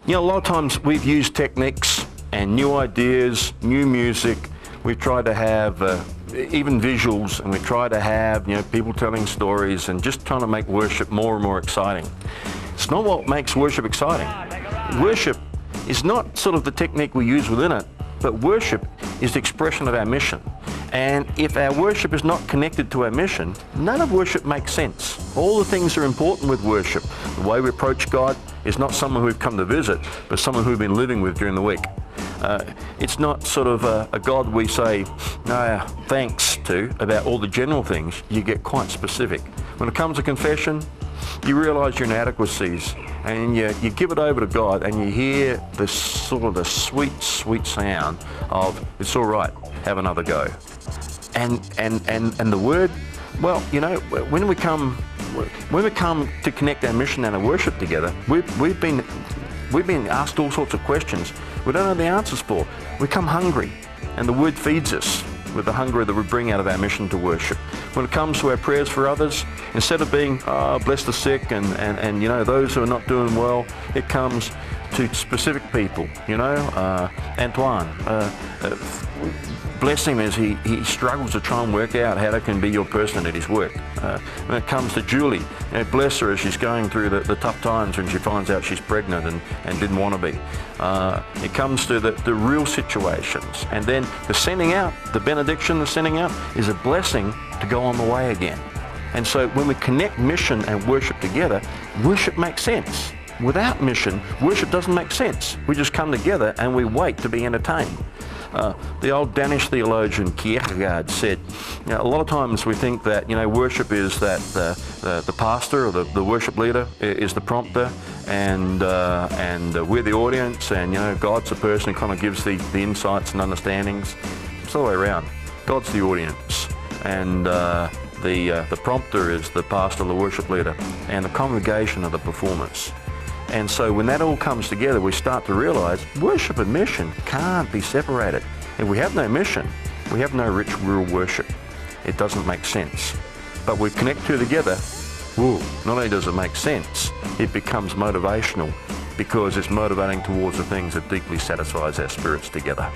You know, a lot of times we've used techniques and new ideas, new music. We've tried to have even visuals, and we try to have, you know, people telling stories and just trying to make worship more and more exciting. It's not what makes worship exciting. Worship is not sort of the technique we use within it, but worship is the expression of our mission. And if our worship is not connected to our mission, none of worship makes sense. All the things are important with worship. The way we approach God is not someone who we've come to visit, but someone who we've been living with during the week. It's not sort of a God we say thanks to about all the general things. You get quite specific. When it comes to confession, you realize your inadequacies, and you give it over to God, and you hear this sort of the sweet, sweet sound of, it's all right, have another go. And the word, well, you know, when we come to connect our mission and our worship together, we've been asked all sorts of questions we don't know the answers for. We come hungry, and the word feeds us with the hunger that we bring out of our mission to worship. When it comes to our prayers for others, instead of being, bless the sick and you know, those who are not doing well, it comes to specific people, you know, Antoine, bless him as he struggles to try and work out how to can be your person at his work. When it comes to Julie, you know, bless her as she's going through the tough times when she finds out she's pregnant and didn't want to be. It comes to the real situations. And then the sending out, the benediction, the sending out is a blessing to go on the way again. And so when we connect mission and worship together, worship makes sense. Without mission, worship doesn't make sense. We just come together and we wait to be entertained. The old Danish theologian Kierkegaard said, you know, a lot of times we think that, you know, worship is that the pastor or the worship leader is the prompter, and we're the audience, and, you know, God's the person who kind of gives the insights and understandings. It's the way around. God's the audience, and the prompter is the pastor, the worship leader, and the congregation are the performers. And so when that all comes together, we start to realize worship and mission can't be separated. If we have no mission, we have no rich rural worship. It doesn't make sense. But we connect two together, not only does it make sense, it becomes motivational, because it's motivating towards the things that deeply satisfies our spirits together.